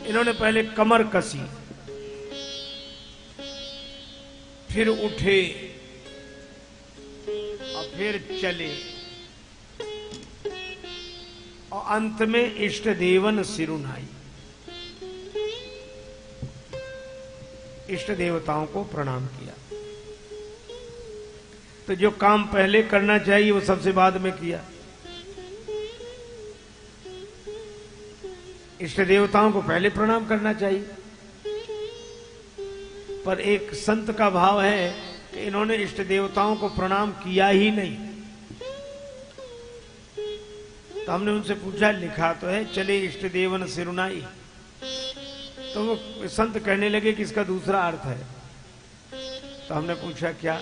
इन्होंने पहले कमर कसी, फिर उठे और फिर चले और अंत में इष्ट देवन सिरुनाई, इष्ट देवताओं को प्रणाम किया। तो जो काम पहले करना चाहिए वो सबसे बाद में किया। इष्ट देवताओं को पहले प्रणाम करना चाहिए, पर एक संत का भाव है कि इन्होंने इष्ट देवताओं को प्रणाम किया ही नहीं। तो हमने उनसे पूछा, लिखा तो है चले इष्ट देवन सिरुनाई, तो वो संत कहने लगे कि इसका दूसरा अर्थ है। तो हमने पूछा क्या?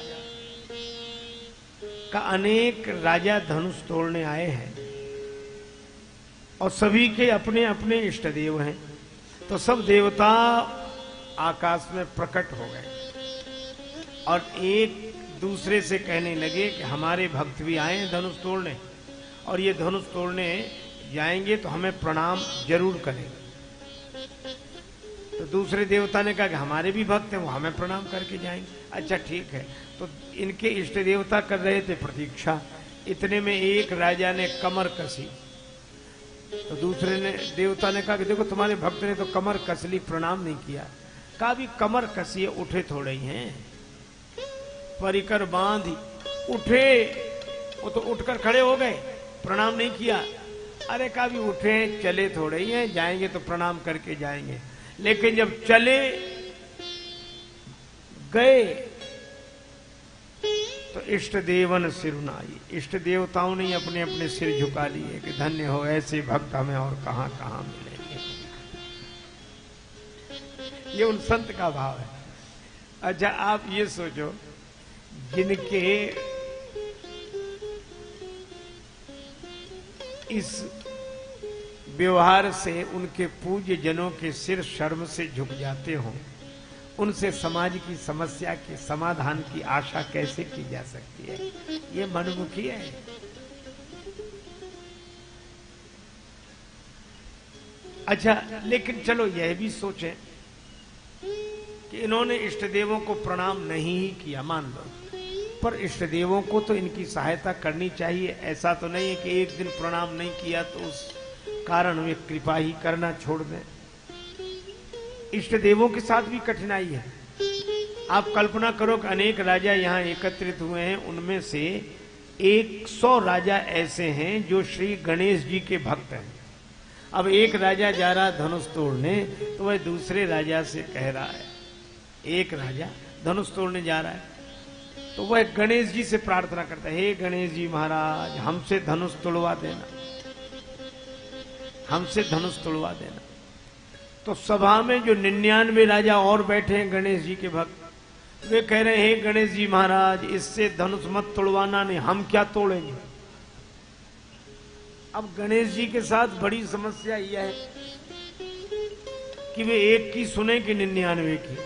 का अनेक राजा धनुष तोड़ने आए हैं और सभी के अपने अपने इष्ट देव हैं, तो सब देवता आकाश में प्रकट हो गए और एक दूसरे से कहने लगे कि हमारे भक्त भी आए हैं धनुष तोड़ने, और ये धनुष तोड़ने जाएंगे तो हमें प्रणाम जरूर करेंगे। तो दूसरे देवता ने कहा कि हमारे भी भक्त हैं, वो हमें प्रणाम करके जाएंगे। अच्छा ठीक है। तो इनके इष्ट देवता कर रहे थे प्रतीक्षा, इतने में एक राजा ने कमर कसी। तो दूसरे ने देवता ने कहा कि देखो तुम्हारे भक्त ने तो कमर कस ली, प्रणाम नहीं किया। कहा भी कमर कसी, उठे थोड़े ही हैं, परिकर बांधी उठे, वो तो उठकर खड़े हो गए, प्रणाम नहीं किया। अरे कहा भी उठे चले थोड़े ही हैं, जाएंगे तो प्रणाम करके जाएंगे। लेकिन जब चले गए तो इष्ट देवन सिरुनाई, इष्ट देवताओं ने अपने अपने सिर झुका लिए कि धन्य हो, ऐसे भक्त हमें और कहां कहां मिलेंगे। ये उन संत का भाव है। अच्छा आप ये सोचो, जिनके इस व्यवहार से उनके पूज्य जनों के सिर शर्म से झुक जाते हों, उनसे समाज की समस्या के समाधान की आशा कैसे की जा सकती है? ये मनमुखी है। अच्छा लेकिन चलो यह भी सोचें कि इन्होंने इष्ट देवों को प्रणाम नहीं ही किया, मान लो, पर इष्ट देवों को तो इनकी सहायता करनी चाहिए। ऐसा तो नहीं है कि एक दिन प्रणाम नहीं किया तो उस कारण वे कृपा ही करना छोड़ दें। इष्ट देवों के साथ भी कठिनाई है। आप कल्पना करो कि अनेक राजा यहाँ एकत्रित हुए हैं, उनमें से 100 राजा ऐसे हैं जो श्री गणेश जी के भक्त हैं। अब एक राजा जा रहा धनुष तोड़ने, तो वह दूसरे राजा से कह रहा है, एक राजा धनुष तोड़ने जा रहा है तो वह गणेश जी से प्रार्थना करता है, हे गणेश जी महाराज हमसे धनुष तोड़वा देना, हमसे धनुष तोड़वा देना। तो सभा में जो 99 राजा और बैठे हैं गणेश जी के भक्त, वे कह रहे हैं, हे गणेश जी महाराज इससे धनुष मत तोड़वाना, नहीं हम क्या तोड़ेंगे। अब गणेश जी के साथ बड़ी समस्या यह है कि वे एक की सुने कि 99 की।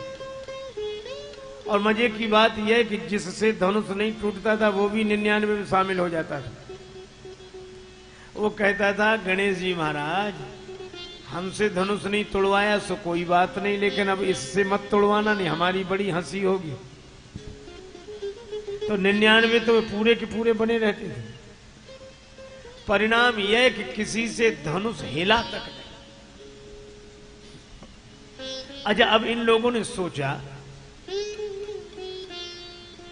और मजे की बात यह है कि जिससे धनुष नहीं टूटता था वो भी 99 में शामिल हो जाता था। वो कहता था, गणेश जी महाराज हमसे धनुष नहीं तोड़वाया सो कोई बात नहीं, लेकिन अब इससे मत तोड़वाना, नहीं हमारी बड़ी हंसी होगी। तो 99 तो वे पूरे के पूरे बने रहते थे। परिणाम यह कि किसी से धनुष हिला तक नहीं। अच्छा अब इन लोगों ने सोचा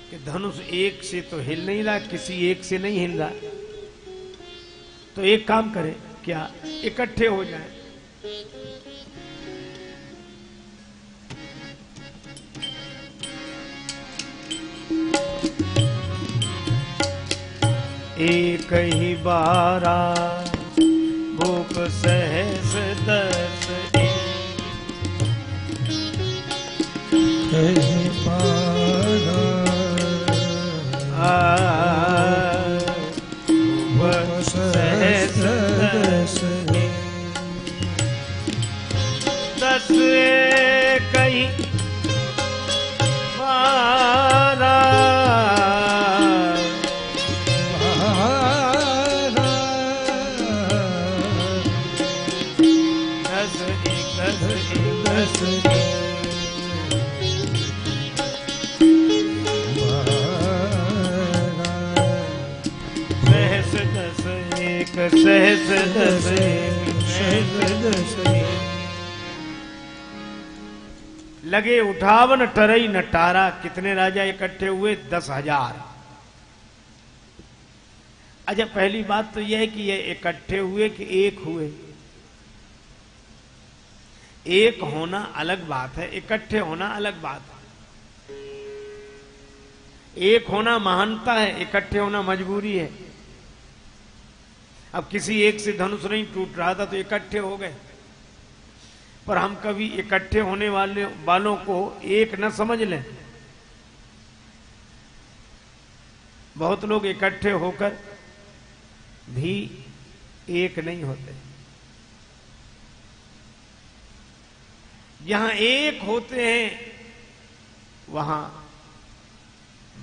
कि धनुष एक से तो हिल नहीं रहा, किसी एक से नहीं हिल रहा, तो एक काम करें, क्या इकट्ठे हो जाएं। एक ही बारा भूप सहस 10 10 कहीं बारा दस सहस दस सहस लगे उठावन टरई नटारा। कितने राजा इकट्ठे हुए? 10,000। अच्छा, पहली बात तो यह है कि ये इकट्ठे हुए कि एक हुए। एक होना अलग बात है, इकट्ठे होना अलग बात है। एक होना महानता है, इकट्ठे होना मजबूरी है। अब किसी एक से धनुष नहीं टूट रहा था तो इकट्ठे हो गए, पर हम कभी इकट्ठे होने वालों को एक न समझ लें। बहुत लोग इकट्ठे होकर भी एक नहीं होते। जहां एक होते हैं वहां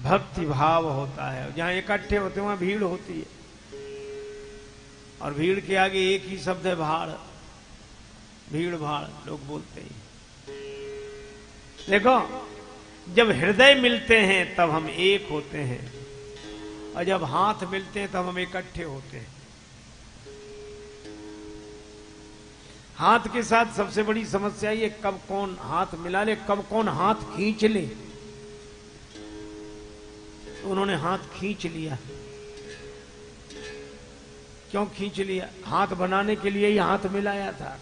भक्ति भाव होता है, जहां इकट्ठे होते हैं वहां भीड़ होती है, और भीड़ के आगे एक ही शब्द है भाड़। भीड़ भाड़ लोग बोलते हैं। देखो, जब हृदय मिलते हैं तब हम एक होते हैं, और जब हाथ मिलते हैं तब हम इकट्ठे होते हैं। हाथ के साथ सबसे बड़ी समस्या ये, कब कौन हाथ मिला ले, कब कौन हाथ खींच ले। तो उन्होंने हाथ खींच लिया। क्यों खींच लिया? हाथ बनाने के लिए ही हाथ मिलाया था।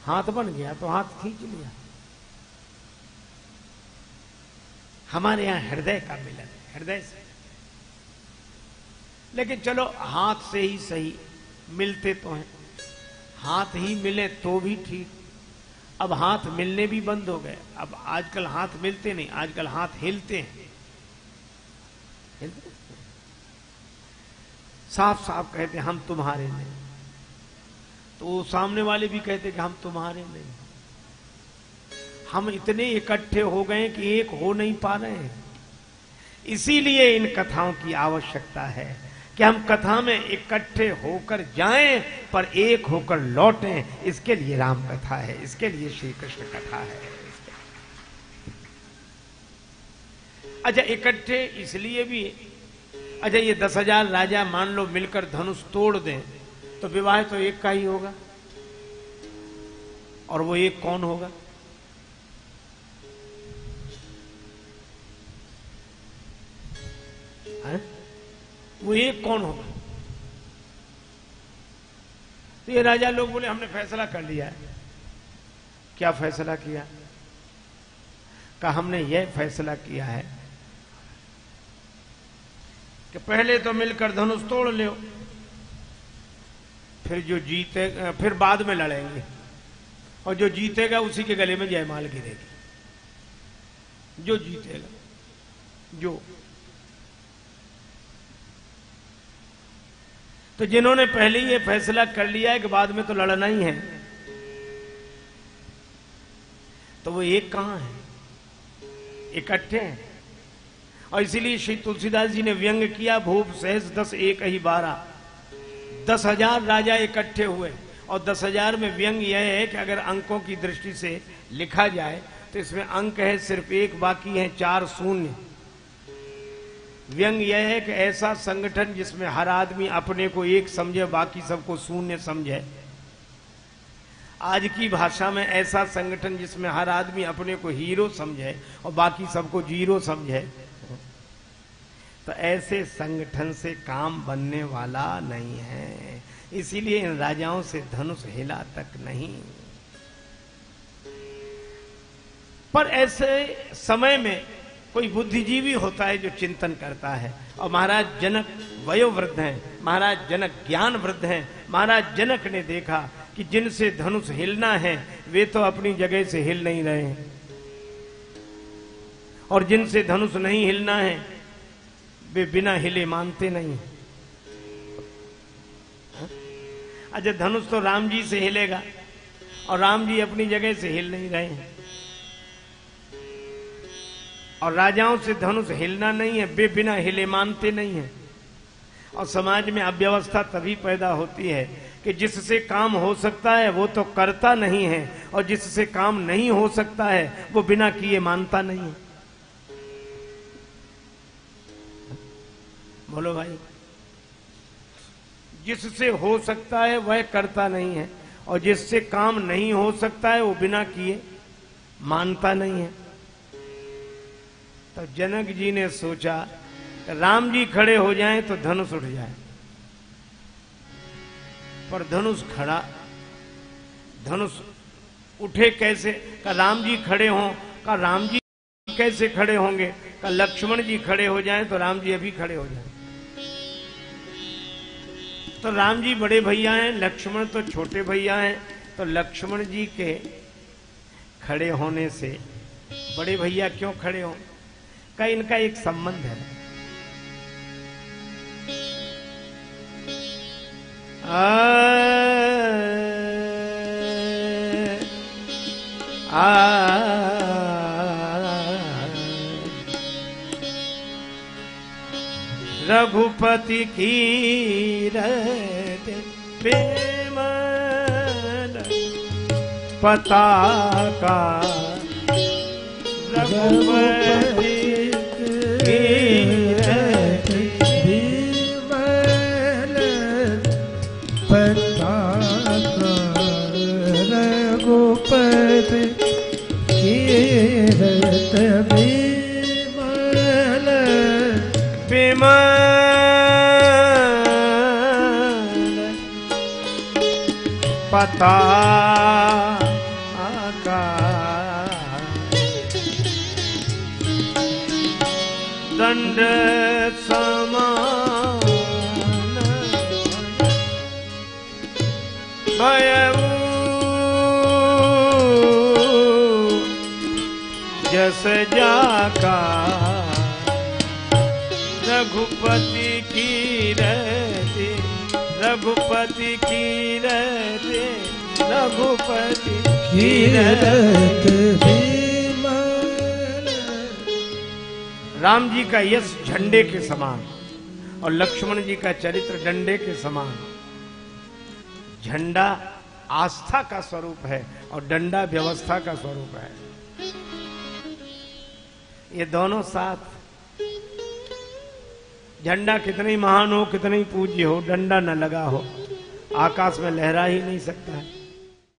हाथ बन गया तो हाथ खींच लिया। हमारे यहां हृदय का मिलन, हृदय से। लेकिन चलो, हाथ से ही सही, मिलते तो हैं। हाथ ही मिले तो भी ठीक। अब हाथ मिलने भी बंद हो गए। अब आजकल हाथ मिलते नहीं, आजकल हाथ हिलते हैं। साफ साफ कहते हम तुम्हारे नहीं, तो सामने वाले भी कहते कि हम तुम्हारे नहीं। हम इतने इकट्ठे हो गए कि एक हो नहीं पा रहे हैं। इसीलिए इन कथाओं की आवश्यकता है कि हम कथा में इकट्ठे होकर जाएं पर एक होकर लौटें। इसके लिए राम कथा है, इसके लिए श्री कृष्ण कथा है। अच्छा, इकट्ठे इसलिए भी। अच्छा, ये 10,000 राजा मान लो मिलकर धनुष तोड़ दें तो विवाह तो एक का ही होगा, और वो एक कौन होगा? है? वो एक कौन होगा? तो ये राजा लोग बोले हमने फैसला कर लिया है। क्या फैसला किया? कहा हमने यह फैसला किया है कि पहले तो मिलकर धनुष तोड़ लो, फिर जो जीते फिर बाद में लड़ेंगे, और जो जीतेगा उसी के गले में जयमाल गिरेगी। जो जीतेगा, जो तो जिन्होंने पहले ये फैसला कर लिया है कि बाद में तो लड़ना ही है, तो वो एक कहां है? इकट्ठे हैं। और इसीलिए श्री तुलसीदास जी ने व्यंग किया, भूप सहस 10 एक ही 12। 10,000 राजा इकट्ठे हुए, और 10,000 में व्यंग यह है कि अगर अंकों की दृष्टि से लिखा जाए तो इसमें अंक है सिर्फ एक, बाकी है 4 शून्य। व्यंग यह है कि ऐसा संगठन जिसमें हर आदमी अपने को एक समझे, बाकी सबको शून्य समझे। आज की भाषा में ऐसा संगठन जिसमें हर आदमी अपने को हीरो समझे और बाकी सबको जीरो समझे। तो ऐसे संगठन से काम बनने वाला नहीं है। इसीलिए इन राजाओं से धनुष हिला तक नहीं। पर ऐसे समय में कोई बुद्धिजीवी होता है जो चिंतन करता है, और महाराज जनक वयोवृद्ध हैं, महाराज जनक ज्ञान वृद्ध हैं। महाराज जनक ने देखा कि जिनसे धनुष हिलना है वे तो अपनी जगह से हिल नहीं रहे हैं, और जिनसे धनुष नहीं हिलना है वे बिना हिले मानते नहीं। अच्छा, धनुष तो राम जी से हिलेगा, और राम जी अपनी जगह से हिल नहीं रहे हैं, और राजाओं से धनुष हिलना नहीं है, वे बिना हिले मानते नहीं है। और समाज में अव्यवस्था तभी पैदा होती है कि जिससे काम हो सकता है वो तो करता नहीं है, और जिससे काम नहीं हो सकता है वो बिना किए मानता नहीं है। बोलो भाई, जिससे हो सकता है वह करता नहीं है, और जिससे काम नहीं हो सकता है वो बिना किए मानता नहीं है। तो जनक जी ने सोचा राम जी खड़े हो जाएं तो धनुष उठ जाए, पर धनुष खड़ा, धनुष उठे कैसे? का राम जी खड़े हों, का राम जी कैसे खड़े होंगे? का लक्ष्मण जी खड़े हो जाएं तो राम जी अभी खड़े हो जाएं। तो राम जी बड़े भैया हैं, लक्ष्मण तो छोटे भैया हैं, तो लक्ष्मण जी के खड़े होने से बड़े भैया क्यों खड़े हों? का इनका एक संबंध है। रघुपति की बेमन पताका, रघुपति पताका, दंड समान भयऊ, जस जाका रघुपति की रहती, रघुपति की रहती, रघुपति की रहती। राम जी का यश झंडे के समान और लक्ष्मण जी का चरित्र डंडे के समान। झंडा आस्था का स्वरूप है और डंडा व्यवस्था का स्वरूप है। ये दोनों साथ, झंडा कितनी महान हो, कितनी पूज्य हो, डंडा न लगा हो आकाश में लहरा ही नहीं सकता है।